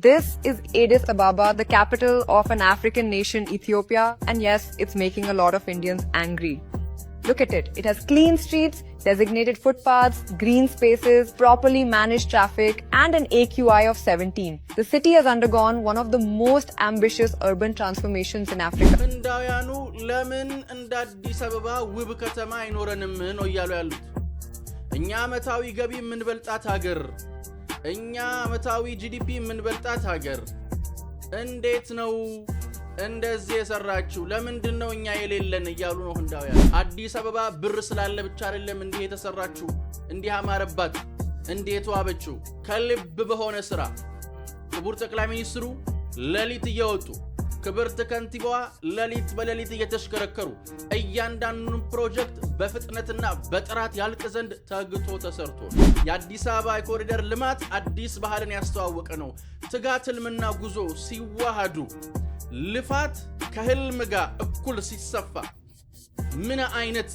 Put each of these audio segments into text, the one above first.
This is Addis Ababa, the capital of an African nation, Ethiopia, and yes, it's making a lot of Indians angry. Look at it. It has clean streets, designated footpaths, green spaces, properly managed traffic, and an AQI of 17. The city has undergone one of the most ambitious urban transformations in Africa. እንዳያኑ ለምን እንደ አዲስ አበባ ውብ ከተማ አይኖረንም ነው እያሉ ያሉት። እኛ አመታዊ ገቢ የምንበልጣት ሀገር፣ እኛ አመታዊ ጂዲፒ የምንበልጣት ሀገር እንዴት ነው እንደዚህ የሰራችሁ? ለምንድነው እኛ የሌለን እያሉ ነው ህንዳውያን። አዲስ አበባ ብር ስላለ ብቻ አይደለም እንዲህ የተሰራችሁ፣ እንዲህ አማረባት፣ እንዴት ዋበችው። ከልብ በሆነ ስራ ክቡር ጠቅላይ ሚኒስትሩ ለሊት እየወጡ ክብርት ከንቲባዋ ለሊት በለሊት እየተሽከረከሩ እያንዳንዱን ፕሮጀክት በፍጥነትና በጥራት ያልቅ ዘንድ ተግቶ ተሰርቶ የአዲስ አበባ ኮሪደር ልማት አዲስ ባህልን ያስተዋወቀ ነው። ትጋት ህልምና ጉዞ ሲዋሃዱ ልፋት ከህልም ጋር እኩል ሲሰፋ ምን አይነት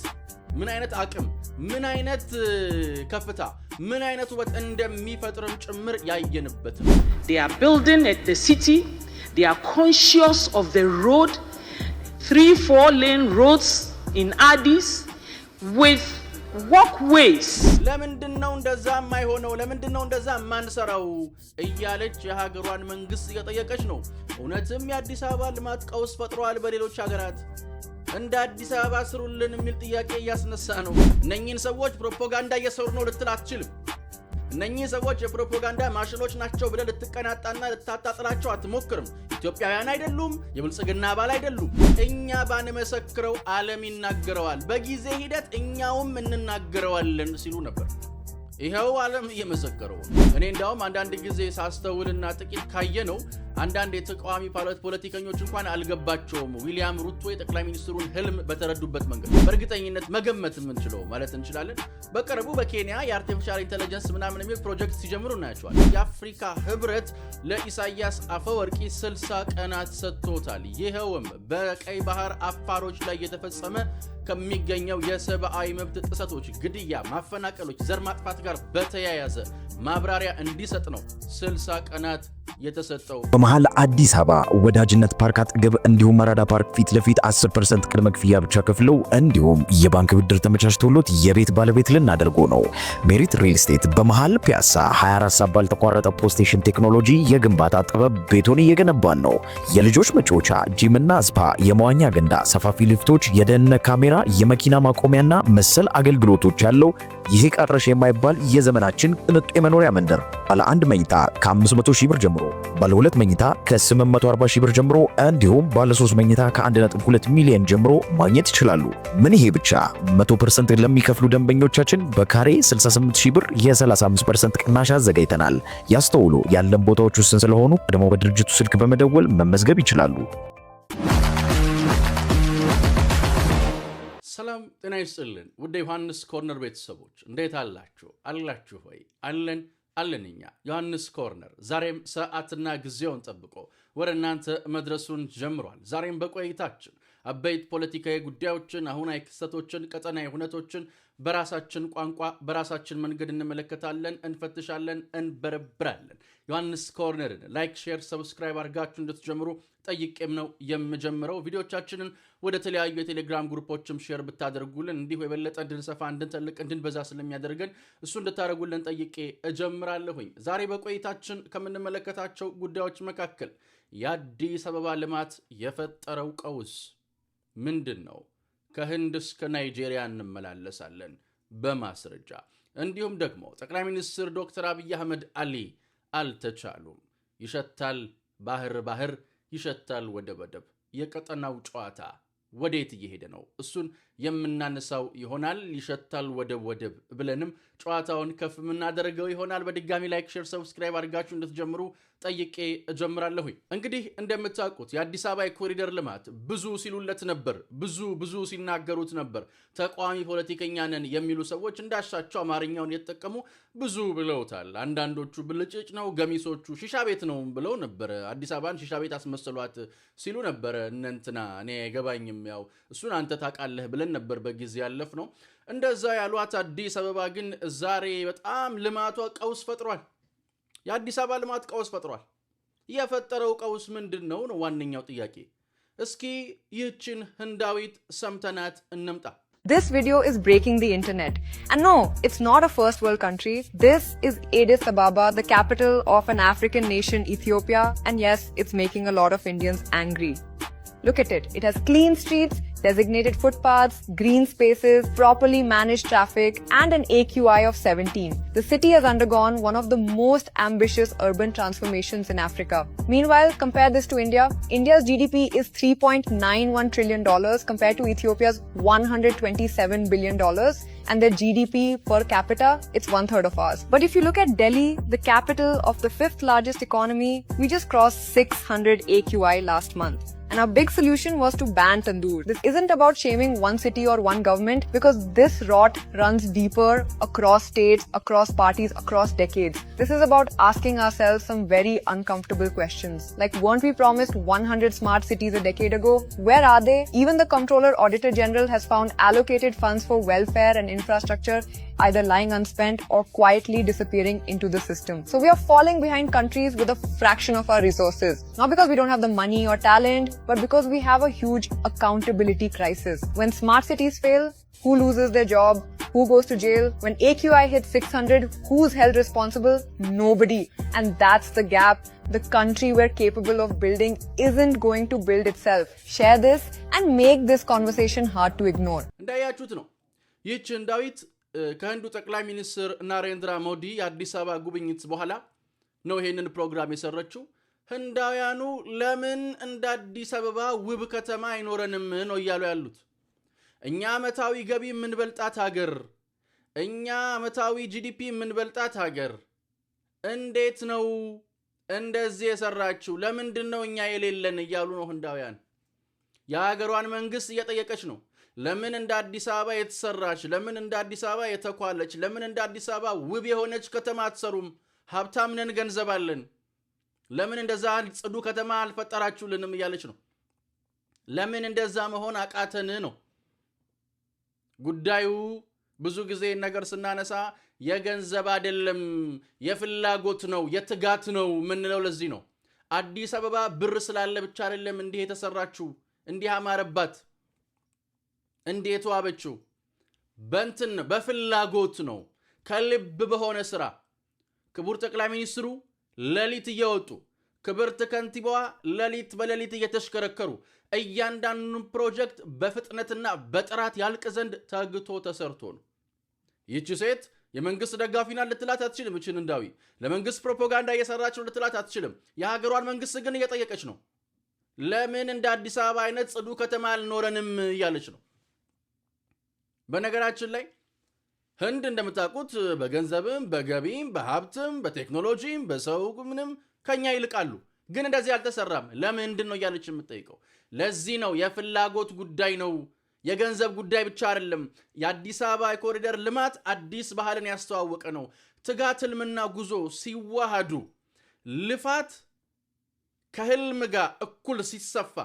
አቅም፣ ምን አይነት ከፍታ፣ ምን አይነት ውበት እንደሚፈጥርም ጭምር ያየንበት ነው። They are building at the city. They are conscious of the road, 3-4 lane roads in Addis with walkways. ለምንድነው እንደዛ የማይሆነው? ለምንድነው እንደዛ ማንሰራው እያለች የሀገሯን መንግስት እየጠየቀች ነው። እውነትም የአዲስ አበባ ልማት ቀውስ ፈጥሯል በሌሎች ሀገራት። እንደ አዲስ አበባ ስሩልን የሚል ጥያቄ እያስነሳ ነው። እነኚህን ሰዎች ፕሮፓጋንዳ እየሰሩ ነው ልትል አትችልም። እነኚህ ሰዎች የፕሮፓጋንዳ ማሽኖች ናቸው ብለህ ልትቀናጣና ልታጣጥላቸው አትሞክርም። ኢትዮጵያውያን አይደሉም፣ የብልጽግና አባል አይደሉም። እኛ ባንመሰክረው ዓለም ይናገረዋል፣ በጊዜ ሂደት እኛውም እንናገረዋለን ሲሉ ነበር። ይሄው ዓለም እየመሰከረው ነው። እኔ እንዳውም አንዳንድ ጊዜ ሳስተውልና ጥቂት ካየነው አንዳንድ የተቃዋሚ ፖለቲከኞች እንኳን አልገባቸውም ዊሊያም ሩቶ የጠቅላይ ሚኒስትሩን ህልም በተረዱበት መንገድ። በእርግጠኝነት መገመት የምንችለው ማለት እንችላለን። በቅርቡ በኬንያ የአርቲፊሻል ኢንተለጀንስ ምናምን የሚል ፕሮጀክት ሲጀምሩ እናያቸዋለን። የአፍሪካ ህብረት ለኢሳያስ አፈወርቂ 60 ቀናት ሰጥቶታል። ይሄውም በቀይ ባህር አፋሮች ላይ የተፈጸመ ከሚገኘው የሰብአዊ መብት ጥሰቶች፣ ግድያ፣ ማፈናቀሎች፣ ዘር ማጥፋት ጋር በተያያዘ ማብራሪያ እንዲሰጥ ነው 60 ቀናት የተሰጠው። በመሃል አዲስ አበባ ወዳጅነት ፓርክ አጠገብ እንዲሁም መራዳ ፓርክ ፊት ለፊት 10% ቅድመ ክፍያ ብቻ ከፍለው እንዲሁም የባንክ ብድር ተመቻችቶሎት የቤት ባለቤት ልናደርጎ ነው። ሜሪት ሪል ስቴት በመሃል ፒያሳ 24 ሰዓት ባልተቋረጠ ፖስቴሽን ቴክኖሎጂ የግንባታ ጥበብ ቤቶን እየገነባን ነው። የልጆች መጫወቻ፣ ጂምና ስፓ፣ የመዋኛ ገንዳ፣ ሰፋፊ ሊፍቶች፣ የደህንነት ካሜራ፣ የመኪና ማቆሚያና መሰል አገልግሎቶች ያለው ይሄ ቀረሽ የማይባል የዘመናችን ቅንጡ የመኖሪያ መንደር ባለ አንድ መኝታ ከ500 ሺህ ብር ጀምሮ፣ ባለ ሁለት መኝታ ከ840 ሺህ ብር ጀምሮ እንዲሁም ባለ 3 መኝታ ከ1.2 ሚሊዮን ጀምሮ ማግኘት ይችላሉ። ምን ይሄ ብቻ 100% ለሚከፍሉ ደንበኞቻችን በካሬ 68 ሺህ ብር የ35% ቅናሽ አዘጋጅተናል። ያስተውሉ፣ ያለን ቦታዎች ውስን ስለሆኑ ደግሞ በድርጅቱ ስልክ በመደወል መመዝገብ ይችላሉ። ሰላም ጤና ይስጥልን ውድ ዮሐንስ ኮርነር ቤተሰቦች እንዴት አላችሁ? አላችሁ ሆይ? አለንኛ ዮሐንስ ኮርነር ዛሬም ሰዓትና ጊዜውን ጠብቆ ወደ እናንተ መድረሱን ጀምሯል። ዛሬም በቆይታችን አበይት ፖለቲካዊ ጉዳዮችን፣ አሁናዊ ክስተቶችን፣ ቀጠናዊ ሁነቶችን በራሳችን ቋንቋ በራሳችን መንገድ እንመለከታለን፣ እንፈትሻለን፣ እንበረብራለን። ዮሐንስ ኮርነርን ላይክ፣ ሼር፣ ሰብስክራይብ አድርጋችሁ እንድትጀምሩ ጠይቄም ነው የምጀምረው። ቪዲዮቻችንን ወደ ተለያዩ የቴሌግራም ግሩፖችም ሼር ብታደርጉልን እንዲሁ የበለጠ እንድንሰፋ፣ እንድንተልቅ፣ እንድንበዛ ስለሚያደርገን እሱ እንድታደርጉልን ጠይቄ እጀምራለሁኝ። ዛሬ በቆይታችን ከምንመለከታቸው ጉዳዮች መካከል የአዲስ አበባ ልማት የፈጠረው ቀውስ ምንድነው? ከህንድ እስከ ናይጄሪያ እንመላለሳለን በማስረጃ። እንዲሁም ደግሞ ጠቅላይ ሚኒስትር ዶክተር አብይ አህመድ አሊ አልተቻሉም። ይሸታል ባህር ይሸታል ወደብ። የቀጠናው ጨዋታ ወዴት እየሄደ ነው? እሱን የምናነሳው ይሆናል። ይሸታል ወደብ ብለንም ጨዋታውን ከፍ የምናደርገው ይሆናል። በድጋሚ ላይክ፣ ሼር፣ ሰብስክራይብ አድርጋችሁ እንድትጀምሩ ጠይቄ እጀምራለሁ። እንግዲህ እንደምታውቁት የአዲስ አበባ ኮሪደር ልማት ብዙ ሲሉለት ነበር፣ ብዙ ሲናገሩት ነበር። ተቃዋሚ ፖለቲከኛ ነን የሚሉ ሰዎች እንዳሻቸው አማርኛውን የተጠቀሙ ብዙ ብለውታል። አንዳንዶቹ ብልጭጭ ነው፣ ገሚሶቹ ሺሻ ቤት ነው ብለው ነበር። አዲስ አበባን ሺሻ ቤት አስመስሏት ሲሉ ነበር እነንትና። እኔ አይገባኝም፣ ያው እሱን አንተ ታውቃለህ ብለን ነበር በጊዜ ያለፍ ነው። እንደዛ ያሏት አዲስ አበባ ግን ዛሬ በጣም ልማቷ ቀውስ ፈጥሯል። የአዲስ አበባ ልማት ቀውስ ፈጥሯል። የፈጠረው ቀውስ ምንድነው ነው ዋነኛው ጥያቄ። እስኪ ይህችን ህንዳዊት ሰምተናት እንምጣ። This video is breaking the internet. And no, it's not a first world country. This is Addis Ababa, the capital of an African nation, Ethiopia. And yes, it's making a lot of Indians angry. Look at it. It has clean streets, designated footpaths, green spaces, properly managed traffic, and an AQI of 17. The city has undergone one of the most ambitious urban transformations in Africa. Meanwhile, compare this to India. India's GDP is $3.91 trillion compared to Ethiopia's $127 billion. And their GDP per capita, it's 1/3 of ours. But if you look at Delhi, the capital of the 5th largest economy, we just crossed 600 AQI last month. And our big solution was to ban tandoor. This isn't about shaming one city or one government because this rot runs deeper across states, across parties, across decades. This is about asking ourselves some very uncomfortable questions. Like, weren't we promised 100 smart cities a decade ago? Where are they? Even the Comptroller Auditor General has found allocated funds for welfare and infrastructure either lying unspent or quietly disappearing into the system. So we are falling behind countries with a fraction of our resources. Not because we don't have the money or talent, but because we have a huge accountability crisis. When smart cities fail, who loses their job? Who goes to jail? When AQI hits 600, who's held responsible? Nobody. And that's the gap the country we're capable of building isn't going to build itself. Share this and make this conversation hard to ignore. እንዳያችሁት ነው ይህች ህንዳዊት ከህንዱ ጠቅላይ ሚኒስትር ናሬንድራ ሞዲ የአዲስ አበባ ጉብኝት በኋላ ነው ይሄንን ፕሮግራም የሰራችው። ህንዳውያኑ ለምን እንደ አዲስ አበባ ውብ ከተማ አይኖረንም ነው እያሉ ያሉት። እኛ ዓመታዊ ገቢ የምንበልጣት ሀገር፣ እኛ ዓመታዊ ጂዲፒ የምንበልጣት ሀገር እንዴት ነው እንደዚህ የሰራችው? ለምንድን ነው እኛ የሌለን እያሉ ነው ህንዳውያን። የሀገሯን መንግስት እየጠየቀች ነው። ለምን እንደ አዲስ አበባ የተሰራች፣ ለምን እንደ አዲስ አበባ የተኳለች፣ ለምን እንደ አዲስ አበባ ውብ የሆነች ከተማ አትሰሩም? ሀብታም ነን፣ ገንዘብ አለን፣ ለምን እንደዛ ጽዱ ከተማ አልፈጠራችሁልንም እያለች ነው። ለምን እንደዛ መሆን አቃተን ነው ጉዳዩ። ብዙ ጊዜ ነገር ስናነሳ የገንዘብ አይደለም የፍላጎት ነው የትጋት ነው ምንለው ለዚህ ነው። አዲስ አበባ ብር ስላለ ብቻ አይደለም እንዲህ የተሰራችው፣ እንዲህ አማረባት፣ እንዴት ዋበችው። በእንትን በፍላጎት ነው፣ ከልብ በሆነ ስራ። ክቡር ጠቅላይ ሚኒስትሩ ለሊት እየወጡ፣ ክብርት ከንቲባዋ ለሊት በለሊት እየተሽከረከሩ እያንዳንዱ ፕሮጀክት በፍጥነትና በጥራት ያልቅ ዘንድ ተግቶ ተሰርቶ ነው። ይህች ሴት የመንግስት ደጋፊና ልትላት አትችልም። እችን እንዳዊ ለመንግስት ፕሮፓጋንዳ እየሰራች ነው ልትላት አትችልም። የሀገሯን መንግስት ግን እየጠየቀች ነው። ለምን እንደ አዲስ አበባ አይነት ጽዱ ከተማ አልኖረንም እያለች ነው። በነገራችን ላይ ህንድ እንደምታውቁት በገንዘብም በገቢም በሀብትም በቴክኖሎጂም በሰው ምንም ከኛ ይልቃሉ። ግን እንደዚህ አልተሰራም። ለምንድን ነው እያለች የምትጠይቀው? ለዚህ ነው የፍላጎት ጉዳይ ነው፣ የገንዘብ ጉዳይ ብቻ አይደለም። የአዲስ አበባ የኮሪደር ልማት አዲስ ባህልን ያስተዋወቀ ነው። ትጋት፣ ህልምና ጉዞ ሲዋሃዱ ልፋት ከህልም ጋር እኩል ሲሰፋ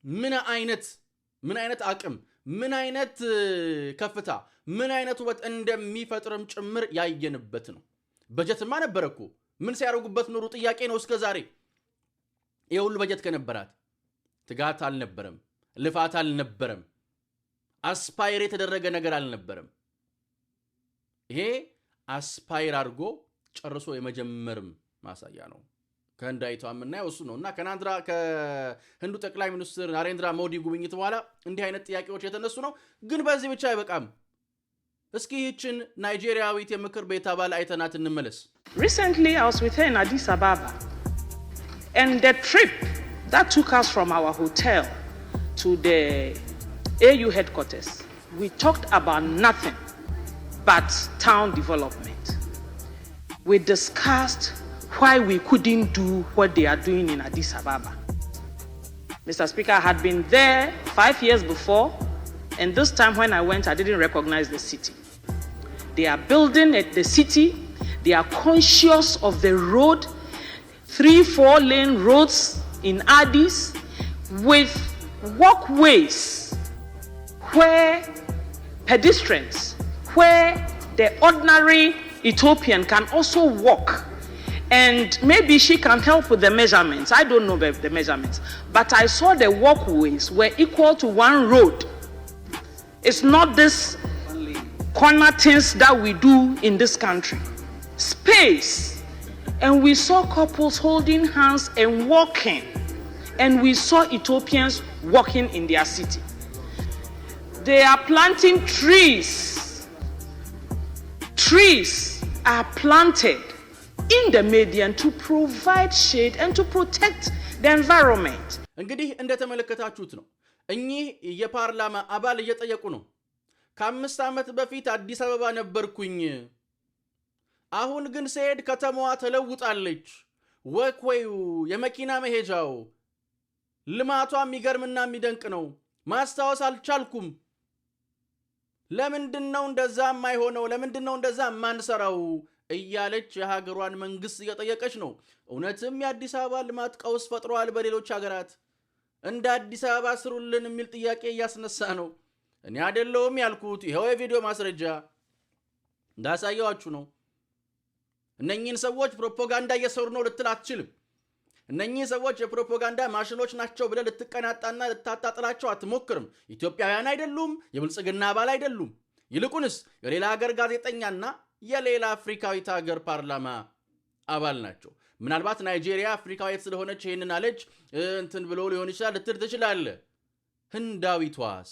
ምን አይነት አቅም፣ ምን አይነት ከፍታ፣ ምን አይነት ውበት እንደሚፈጥርም ጭምር ያየንበት ነው። በጀትማ ነበረኩ ምን ሲያደርጉበት ኖሩ ጥያቄ ነው እስከ ዛሬ። የሁሉ በጀት ከነበራት ትጋት አልነበረም፣ ልፋት አልነበረም፣ አስፓይር የተደረገ ነገር አልነበረም። ይሄ አስፓይር አድርጎ ጨርሶ የመጀመርም ማሳያ ነው። ከህንዳይቷ የምናየው እሱ ነው። እና ከህንዱ ጠቅላይ ሚኒስትር ናሬንድራ ሞዲ ጉብኝት በኋላ እንዲህ አይነት ጥያቄዎች የተነሱ ነው። ግን በዚህ ብቻ አይበቃም። እስኪ ይህችን ናይጄሪያዊት የምክር ቤት አባል አይተናት እንመለስ። Recently, I was with her in Addis Ababa, and the trip that took us from our hotel to the AU headquarters, we talked about nothing but town development. We discussed why we couldn't do what they are doing in Addis Ababa. Mr. Speaker, I had been there 5 years before, and this time when I went, I didn't recognize the city. They are building at the city. They are conscious of the road, 3-4 lane roads in Addis with walkways where pedestrians, where the ordinary Ethiopian can also walk And maybe she can help with the measurements. I don't know the measurements. But I saw the walkways were equal to one road. It's not this corner things that we do in this country. Space. And we saw couples holding hands and walking. And we saw Ethiopians walking in their city. They are planting trees. Trees are planted in the median to provide shade and to protect the environment. እንግዲህ እንደተመለከታችሁት ነው እኚህ የፓርላማ አባል እየጠየቁ ነው ከ5 ዓመት በፊት አዲስ አበባ ነበርኩኝ አሁን ግን ሰይድ ከተማዋ ተለውጣለች ወክወዩ የመኪና መሄጃው ልማቷ የሚገርምና የሚደንቅ ነው ማስተዋወስ አልቻልኩም ለምንድነው እንደዛ የማይሆነው ለምንድነው እንደዛ ማንሰራው እያለች የሀገሯን መንግስት እየጠየቀች ነው እውነትም የአዲስ አበባ ልማት ቀውስ ፈጥሯል በሌሎች ሀገራት እንደ አዲስ አበባ ስሩልን የሚል ጥያቄ እያስነሳ ነው እኔ አይደለሁም ያልኩት ይሄው የቪዲዮ ማስረጃ እንዳሳያችሁ ነው እነኚህን ሰዎች ፕሮፓጋንዳ እየሰሩ ነው ልትል አትችልም እነኚህ ሰዎች የፕሮፓጋንዳ ማሽኖች ናቸው ብለ ልትቀናጣና ልታጣጥላቸው አትሞክርም ኢትዮጵያውያን አይደሉም የብልጽግና አባል አይደሉም ይልቁንስ የሌላ ሀገር ጋዜጠኛና የሌላ አፍሪካዊት ሀገር ፓርላማ አባል ናቸው ምናልባት ናይጄሪያ አፍሪካዊት ስለሆነች ይሄንን አለች እንትን ብሎ ሊሆን ይችላል ልትል ትችላለህ ህንዳዊቷስ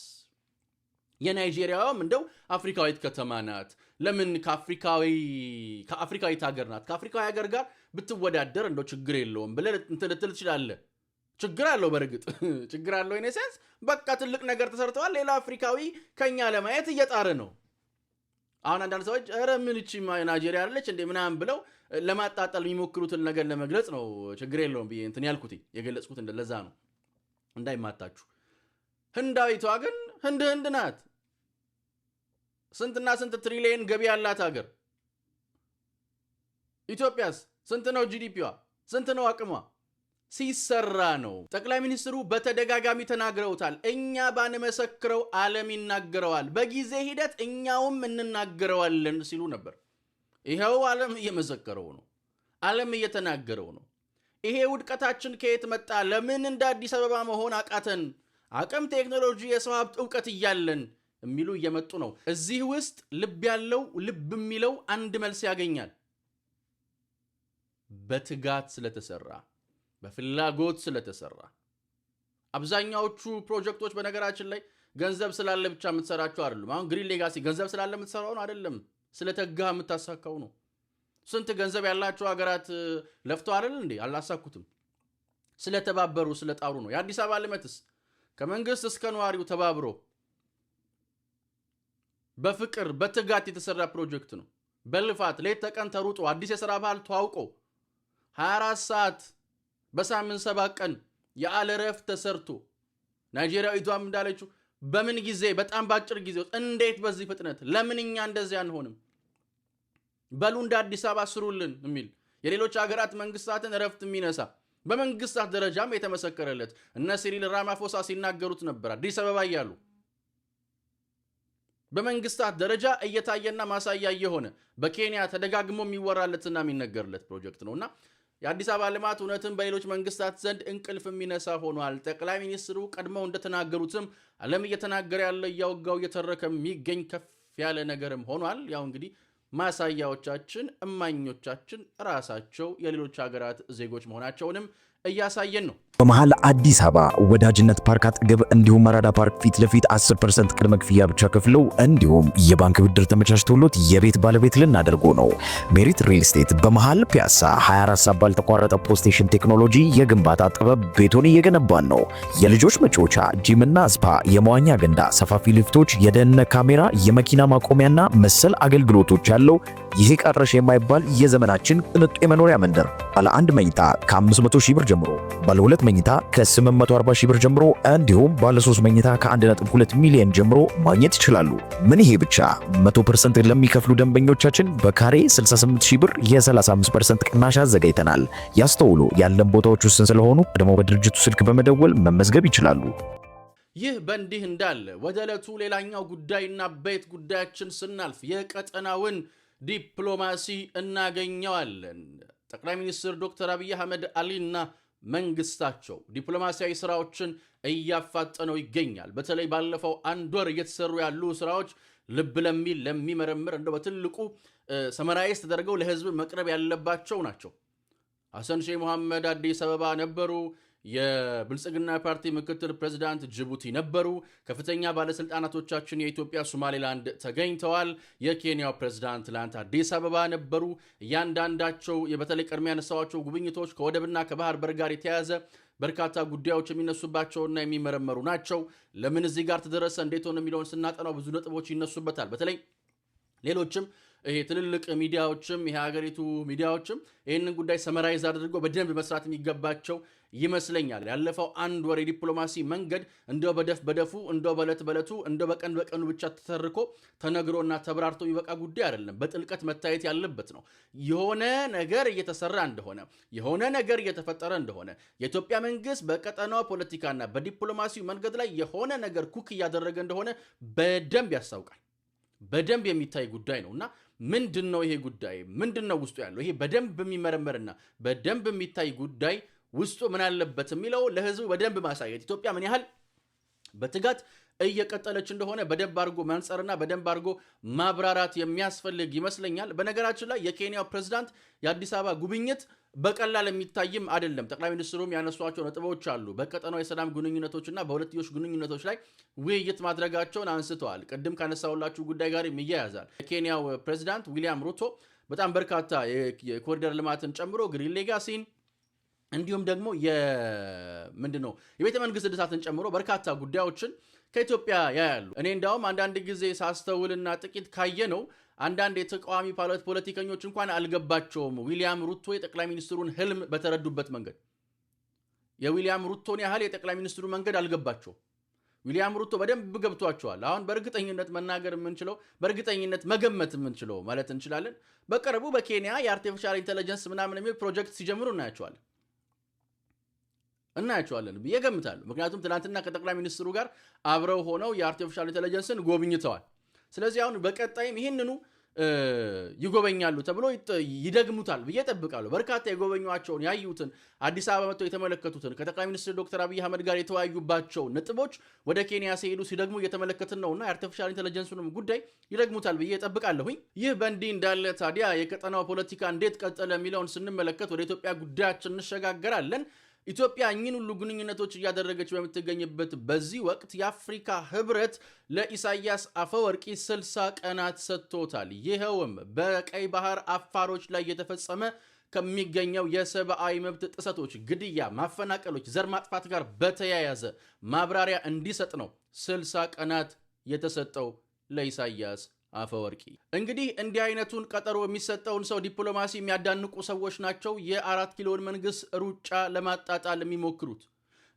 የናይጄሪያውም እንደው አፍሪካዊት ከተማ ናት ለምን ከአፍሪካዊት ሀገር ናት ከአፍሪካዊ ሀገር ጋር ብትወዳደር እንደው ችግር የለውም ብለ ልትል ትችላለህ ችግር አለው በርግጥ ችግር አለው in a sense በቃ ትልቅ ነገር ተሰርተዋል ሌላ አፍሪካዊ ከኛ ለማየት እየጣረ ነው አሁን አንዳንድ ሰዎች ኧረ ምን እቺ ናይጄሪያ አለች እንዴ ምናምን ብለው ለማጣጣል የሚሞክሩትን ነገር ለመግለጽ ነው ችግር የለውም ብዬ እንትን ያልኩት የገለጽኩት እንደለዛ ነው እንዳይማታችሁ ህንዳዊቷ ግን ህንድ ናት ስንትና ስንት ትሪሊየን ገቢ ያላት ሀገር ኢትዮጵያስ ስንት ነው ጂዲፒዋ ስንት ነው አቅሟ ሲሰራ ነው ጠቅላይ ሚኒስትሩ በተደጋጋሚ ተናግረውታል እኛ ባንመሰክረው ዓለም ይናገረዋል በጊዜ ሂደት እኛውም እንናገረዋለን ሲሉ ነበር ይሄው ዓለም እየመሰከረው ነው ዓለም እየተናገረው ነው ይሄ ውድቀታችን ከየት መጣ ለምን እንደ አዲስ አበባ መሆን አቃተን አቅም ቴክኖሎጂ የሰው ሀብት ዕውቀት እያለን የሚሉ እየመጡ ነው እዚህ ውስጥ ልብ ያለው ልብ የሚለው አንድ መልስ ያገኛል በትጋት ስለተሰራ በፍላጎት ስለተሰራ አብዛኛዎቹ ፕሮጀክቶች በነገራችን ላይ ገንዘብ ስላለ ብቻ የምትሰራቸው አይደሉም አሁን ግሪን ሌጋሲ ገንዘብ ስላለ የምትሰራው ነው አይደለም ስለተጋህ የምታሳካው ነው ስንት ገንዘብ ያላቸው ሀገራት ለፍተው አይደል እንዴ አላሳኩትም ስለተባበሩ ስለጣሩ ነው የአዲስ አበባ ልማትስ ከመንግስት እስከ ነዋሪው ተባብሮ በፍቅር በትጋት የተሰራ ፕሮጀክት ነው በልፋት ሌት ተቀን ተሩጦ አዲስ የሥራ ባህል ተዋውቆ 24 ሰዓት በሳምንት 7 ቀን ያለረፍት ተሰርቶ ናይጄሪያዊቷም እንዳለችው በምን ጊዜ በጣም ባጭር ጊዜ እንዴት በዚህ ፍጥነት ለምንኛ እንደዚህ አንሆንም በሉ እንደ አዲስ አበባ ስሩልን የሚል የሌሎች ሀገራት መንግስታትን ረፍት የሚነሳ በመንግስታት ደረጃም የተመሰከረለት እነ ሲሪል ራማፎሳ ሲናገሩት ነበር አዲስ አበባ ያሉ በመንግስታት ደረጃ እየታየና ማሳያ የሆነ በኬንያ ተደጋግሞ የሚወራለትና የሚነገርለት ፕሮጀክት ነውና የአዲስ አበባ ልማት እውነትም በሌሎች መንግስታት ዘንድ እንቅልፍ የሚነሳ ሆኗል ጠቅላይ ሚኒስትሩ ቀድመው እንደተናገሩትም ዓለም እየተናገረ ያለ ያውጋው እየተረከ የሚገኝ ከፍ ያለ ነገርም ሆኗል ያው እንግዲህ ማሳያዎቻችን እማኞቻችን ራሳቸው የሌሎች ሀገራት ዜጎች መሆናቸውንም እያሳየን ነው በመሃል አዲስ አበባ ወዳጅነት ፓርክ አጠገብ እንዲሁም መራዳ ፓርክ ፊት ለፊት 10% ቅድመ ክፍያ ብቻ ከፍለው እንዲሁም የባንክ ብድር ተመቻችቶሎት የቤት ባለቤት ልናደርጎ ነው ሜሪት ሪል ስቴት በመሃል ፒያሳ 24 ሰዓት ባልተቋረጠ ፖስቴሽን ቴክኖሎጂ የግንባታ ጥበብ ቤቶን እየገነባን ነው የልጆች መጫወቻ ጂምና ስፓ የመዋኛ ገንዳ ሰፋፊ ሊፍቶች የደህንነት ካሜራ የመኪና ማቆሚያና መሰል አገልግሎቶች ያለው ይሄ ቀረሽ የማይባል የዘመናችን ቅንጡ የመኖሪያ መንደር ባለ 1 መኝታ ከ500 ሺህ ብር ጀምሮ ባለ 2 መኝታ ከ840 ሺህ ብር ጀምሮ እንዲሁም ባለ 3 መኝታ ከ1.2 ሚሊዮን ጀምሮ ማግኘት ይችላሉ ምን ይሄ ብቻ 100% ለሚከፍሉ ደንበኞቻችን በካሬ 68 ሺህ ብር የ35% ቅናሽ አዘጋጅተናል ያስተውሉ ያለን ቦታዎች ውስን ስለሆኑ ቀድሞ በድርጅቱ ስልክ በመደወል መመዝገብ ይችላሉ ይህ በእንዲህ እንዳለ ወደ ዕለቱ ሌላኛው ጉዳይና ቤት ጉዳያችን ስናልፍ የቀጠናውን ዲፕሎማሲ እናገኘዋለን ጠቅላይ ሚኒስትር ዶክተር አብይ አህመድ አሊና መንግስታቸው ዲፕሎማሲያዊ ስራዎችን እያፋጠነው ይገኛል። በተለይ ባለፈው አንድ ወር እየተሰሩ ያሉ ስራዎች ልብ ለሚል ለሚመረምር እንደው በትልቁ ሰመራይዝ ተደርገው ለህዝብ መቅረብ ያለባቸው ናቸው። ሐሰን ሼህ መሐመድ አዲስ አበባ ነበሩ። የብልጽግና ፓርቲ ምክትል ፕሬዝዳንት ጅቡቲ ነበሩ። ከፍተኛ ባለስልጣናቶቻችን የኢትዮጵያ ሶማሌላንድ ተገኝተዋል። የኬንያው ፕሬዝዳንት ትላንት አዲስ አበባ ነበሩ። እያንዳንዳቸው በተለይ ቀድሞ ያነሳዋቸው ጉብኝቶች ከወደብና ከባህር በር ጋር የተያያዘ በርካታ ጉዳዮች የሚነሱባቸውና የሚመረመሩ ናቸው። ለምን እዚህ ጋር ተደረሰ፣ እንዴት ሆነ የሚለውን ስናጠናው ብዙ ነጥቦች ይነሱበታል። በተለይ ሌሎችም ይሄ ትልልቅ ሚዲያዎችም ይሄ ሀገሪቱ ሚዲያዎችም ይህንን ጉዳይ ሰመራይዝ አድርገው በደንብ መስራት የሚገባቸው ይመስለኛል። ያለፈው አንድ ወር የዲፕሎማሲ መንገድ እንደው በደፉ እንደው በዕለት በዕለቱ እንደው በቀን በቀኑ ብቻ ተተርኮ ተነግሮና ተብራርቶ የሚበቃ ጉዳይ አይደለም። በጥልቀት መታየት ያለበት ነው። የሆነ ነገር እየተሰራ እንደሆነ የሆነ ነገር እየተፈጠረ እንደሆነ የኢትዮጵያ መንግስት በቀጠናው ፖለቲካና በዲፕሎማሲው መንገድ ላይ የሆነ ነገር ኩክ እያደረገ እንደሆነ በደንብ ያስታውቃል። በደንብ የሚታይ ጉዳይ ነውና ምንድነው ይሄ ጉዳይ? ምንድነው ውስጡ ያለው? ይሄ በደንብ የሚመረመርና በደንብ የሚታይ ጉዳይ ውስጡ ምን አለበት የሚለው ለህዝቡ በደንብ ማሳየት ኢትዮጵያ ምን ያህል በትጋት እየቀጠለች እንደሆነ በደንብ አድርጎ ማንጸርና በደንብ አድርጎ ማብራራት የሚያስፈልግ ይመስለኛል። በነገራችን ላይ የኬንያው ፕሬዝዳንት የአዲስ አበባ ጉብኝት በቀላል የሚታይም አይደለም። ጠቅላይ ሚኒስትሩም ያነሷቸው ነጥቦች አሉ። በቀጠናው የሰላም ግንኙነቶችና በሁለትዮሽ ግንኙነቶች ላይ ውይይት ማድረጋቸውን አንስተዋል። ቅድም ካነሳውላችሁ ጉዳይ ጋር ይያያዛል። የኬንያው ፕሬዝዳንት ዊሊያም ሩቶ በጣም በርካታ የኮሪደር ልማትን ጨምሮ ግሪን ሌጋሲን እንዲሁም ደግሞ የቤተ መንግስት እድሳትን ጨምሮ በርካታ ጉዳዮችን ከኢትዮጵያ ያያሉ። እኔ እንዳውም አንዳንድ ጊዜ ሳስተውልና ጥቂት ካየነው አንዳንድ የተቃዋሚ ፖለቲከኞች እንኳን አልገባቸውም ዊሊያም ሩቶ የጠቅላይ ሚኒስትሩን ህልም በተረዱበት መንገድ። የዊሊያም ሩቶን ያህል የጠቅላይ ሚኒስትሩ መንገድ አልገባቸውም። ዊሊያም ሩቶ በደንብ ገብቷቸዋል። አሁን በእርግጠኝነት መናገር የምንችለው በእርግጠኝነት መገመት የምንችለው ማለት እንችላለን በቅርቡ በኬንያ የአርቲፊሻል ኢንቴሊጀንስ ምናምን የሚል ፕሮጀክት ሲጀምሩ እናያቸዋለን ብዬ ገምታለሁ። ምክንያቱም ትናንትና ከጠቅላይ ሚኒስትሩ ጋር አብረው ሆነው የአርቲፊሻል ኢንቴሊጀንስን ጎብኝተዋል። ስለዚህ አሁን በቀጣይም ይህንኑ ይጎበኛሉ ተብሎ ይደግሙታል ብዬ ጠብቃለሁ። በርካታ የጎበኟቸውን ያዩትን አዲስ አበባ መጥተው የተመለከቱትን ከጠቅላይ ሚኒስትር ዶክተር አብይ አህመድ ጋር የተወያዩባቸው ነጥቦች ወደ ኬንያ ሲሄዱ ሲደግሙ እየተመለከትን ነውና የአርቲፊሻል ኢንቴሊጀንሱንም ጉዳይ ይደግሙታል ብዬ ጠብቃለሁኝ። ይህ በእንዲህ እንዳለ ታዲያ የቀጠናው ፖለቲካ እንዴት ቀጠለ የሚለውን ስንመለከት ወደ ኢትዮጵያ ጉዳያችን እንሸጋገራለን። ኢትዮጵያ እኚህን ሁሉ ግንኙነቶች እያደረገች በምትገኝበት በዚህ ወቅት የአፍሪካ ህብረት ለኢሳያስ አፈወርቂ 60 ቀናት ሰጥቶታል። ይኸውም በቀይ ባህር አፋሮች ላይ የተፈጸመ ከሚገኘው የሰብአዊ መብት ጥሰቶች፣ ግድያ፣ ማፈናቀሎች፣ ዘር ማጥፋት ጋር በተያያዘ ማብራሪያ እንዲሰጥ ነው 60 ቀናት የተሰጠው ለኢሳያስ አፈወርቂ። እንግዲህ እንዲህ አይነቱን ቀጠሮ የሚሰጠውን ሰው ዲፕሎማሲ የሚያዳንቁ ሰዎች ናቸው የ4 ኪሎን መንግስት ሩጫ ለማጣጣል የሚሞክሩት።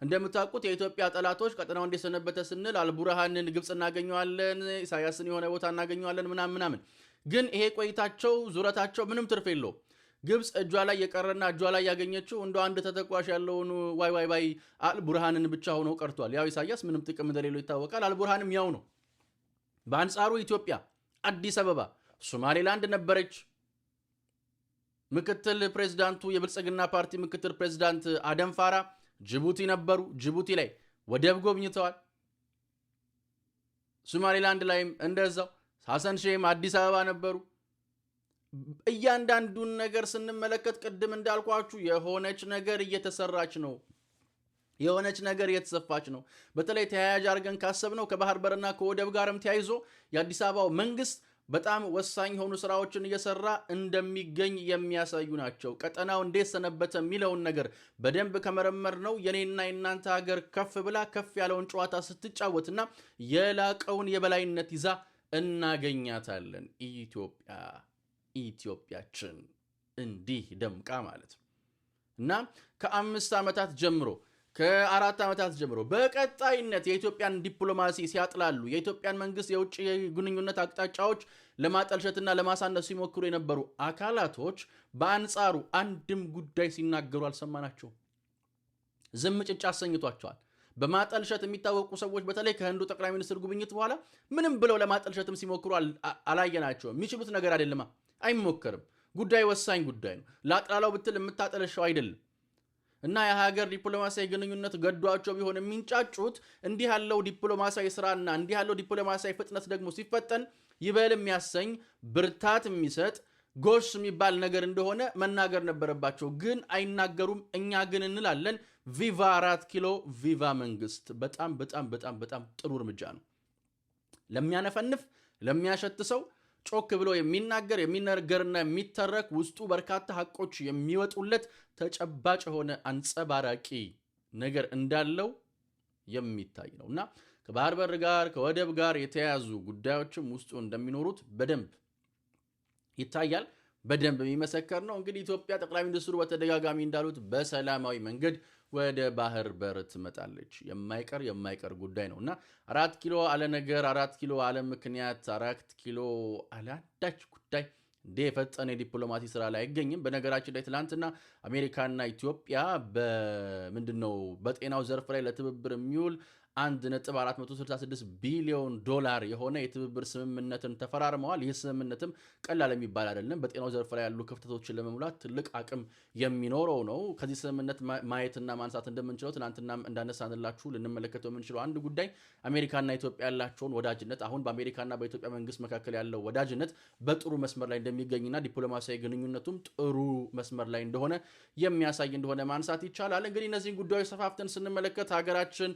እንደምታውቁት የኢትዮጵያ ጠላቶች ቀጠናው እንደሰነበተ ስንል አልቡርሃንን ግብጽ እናገኘዋለን፣ ኢሳያስን የሆነ ቦታ እናገኘዋለን ምናምን። ግን ይሄ ቆይታቸው ዙረታቸው ምንም ትርፍ የለውም። ግብጽ እጇ ላይ የቀረና እጇ ላይ ያገኘችው እንደ አንድ ተተኳሽ ያለውን ዋይ አልቡርሃንን ብቻ ሆኖ ቀርቷል። ያው ኢሳያስ ምንም ጥቅም እንደሌለው ይታወቃል። አልቡርሃንም ያው ነው። በአንጻሩ ኢትዮጵያ አዲስ አበባ ሶማሌላንድ ነበረች። ምክትል ፕሬዝዳንቱ የብልጽግና ፓርቲ ምክትል ፕሬዝዳንት አደም ፋራ ጅቡቲ ነበሩ። ጅቡቲ ላይ ወደብ ጎብኝተዋል። ሶማሌላንድ ላይም እንደዛው ሐሰን ሼህም አዲስ አበባ ነበሩ። እያንዳንዱን ነገር ስንመለከት ቅድም እንዳልኳችሁ የሆነች ነገር እየተሰራች ነው። የሆነች ነገር እየተሰፋች ነው። በተለይ ተያያዥ አድርገን ካሰብነው ከባህር በርና ከወደብ ጋርም ተያይዞ የአዲስ አበባው መንግስት በጣም ወሳኝ የሆኑ ስራዎችን እየሰራ እንደሚገኝ የሚያሳዩ ናቸው። ቀጠናው እንዴት ሰነበተ የሚለውን ነገር በደንብ ከመረመር ነው የኔና የናንተ ሀገር ከፍ ብላ ከፍ ያለውን ጨዋታ ስትጫወትና የላቀውን የበላይነት ይዛ እናገኛታለን። ኢትዮጵያችን እንዲህ ደምቃ ማለት ነው እና ከ4 ዓመታት ጀምሮ በቀጣይነት የኢትዮጵያን ዲፕሎማሲ ሲያጥላሉ የኢትዮጵያን መንግስት የውጭ ግንኙነት አቅጣጫዎች ለማጠልሸትና ለማሳነስ ሲሞክሩ የነበሩ አካላቶች በአንጻሩ አንድም ጉዳይ ሲናገሩ አልሰማናቸው። ዝም ጭጭ አሰኝቷቸዋል። በማጠልሸት የሚታወቁ ሰዎች በተለይ ከህንዱ ጠቅላይ ሚኒስትር ጉብኝት በኋላ ምንም ብለው ለማጠልሸትም ሲሞክሩ አላየናቸው። የሚችሉት ነገር አይደለም፣ አይሞከርም። ጉዳይ ወሳኝ ጉዳይ ነው። ላጥላላው ብትል የምታጠለሸው አይደለም። እና የሀገር ዲፕሎማሲያዊ ግንኙነት ገዷቸው ቢሆን የሚንጫጩት እንዲህ ያለው ዲፕሎማሲያዊ ስራና እንዲህ ያለው ዲፕሎማሲያዊ ፍጥነት ደግሞ ሲፈጠን ይበል የሚያሰኝ ብርታት የሚሰጥ ጎሽ የሚባል ነገር እንደሆነ መናገር ነበረባቸው። ግን አይናገሩም። እኛ ግን እንላለን ቪቫ 4 ኪሎ ቪቫ መንግስት። በጣም በጣም በጣም በጣም ጥሩ እርምጃ ነው። ለሚያነፈንፍ ለሚያሸት ሰው ጮክ ብሎ የሚናገር የሚነገርና የሚተረክ ውስጡ በርካታ ሐቆች የሚወጡለት ተጨባጭ የሆነ አንጸባራቂ ነገር እንዳለው የሚታይ ነውና ከባህር በር ጋር ከወደብ ጋር የተያያዙ ጉዳዮችም ውስጡ እንደሚኖሩት በደንብ ይታያል። በደንብ የሚመሰከር ነው። እንግዲህ ኢትዮጵያ ጠቅላይ ሚኒስትሩ በተደጋጋሚ እንዳሉት በሰላማዊ መንገድ ወደ ባህር በር ትመጣለች። የማይቀር ጉዳይ ነውና 4 ኪሎ አለ ነገር 4 ኪሎ አለ ምክንያት 4 ኪሎ አለ አንዳች ጉዳይ እንደ የፈጠነ የዲፕሎማሲ ስራ ላይ አይገኝም። በነገራችን ላይ ትላንትና አሜሪካና ኢትዮጵያ በምንድነው በጤናው ዘርፍ ላይ ለትብብር የሚውል 1.466 ቢሊዮን ዶላር የሆነ የትብብር ስምምነትን ተፈራርመዋል። ይህ ስምምነትም ቀላል የሚባል አይደለም። በጤናው ዘርፍ ላይ ያሉ ክፍተቶችን ለመሙላት ትልቅ አቅም የሚኖረው ነው። ከዚህ ስምምነት ማየትና ማንሳት እንደምንችለው ትናንትና እንዳነሳንላችሁ ልንመለከተው የምንችለው አንድ ጉዳይ አሜሪካና ኢትዮጵያ ያላቸውን ወዳጅነት፣ አሁን በአሜሪካና በኢትዮጵያ መንግስት መካከል ያለው ወዳጅነት በጥሩ መስመር ላይ እንደሚገኝና ዲፕሎማሲያዊ ግንኙነቱም ጥሩ መስመር ላይ እንደሆነ የሚያሳይ እንደሆነ ማንሳት ይቻላል። እንግዲህ እነዚህን ጉዳዮች ሰፋፍተን ስንመለከት ሀገራችን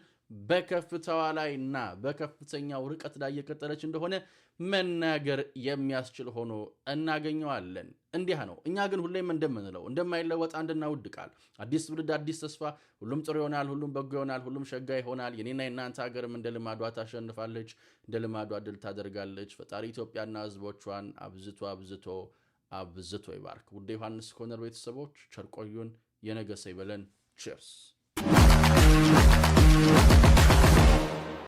በከፍታዋ ላይና በከፍተኛው ርቀት ላይ የቀጠለች እንደሆነ መናገር የሚያስችል ሆኖ እናገኘዋለን። እንዲያ ነው። እኛ ግን ሁሌም እንደምንለው እንደማይለወጥ አንድና ውድ ቃል አዲስ ትውልድ አዲስ ተስፋ፣ ሁሉም ጥሩ ይሆናል፣ ሁሉም በጎ ይሆናል፣ ሁሉም ሸጋ ይሆናል። የኔና የናንተ ሀገርም እንደ ልማዷ ታሸንፋለች፣ እንደ ልማዷ ድል ታደርጋለች። ፈጣሪ ኢትዮጵያና ሕዝቦቿን አብዝቶ አብዝቶ አብዝቶ ይባርክ። ውድ ዮሐንስ ኮርነር ቤተሰቦች ቸር ቆዩን። የነገ ሰው ይበለን። ቺርስ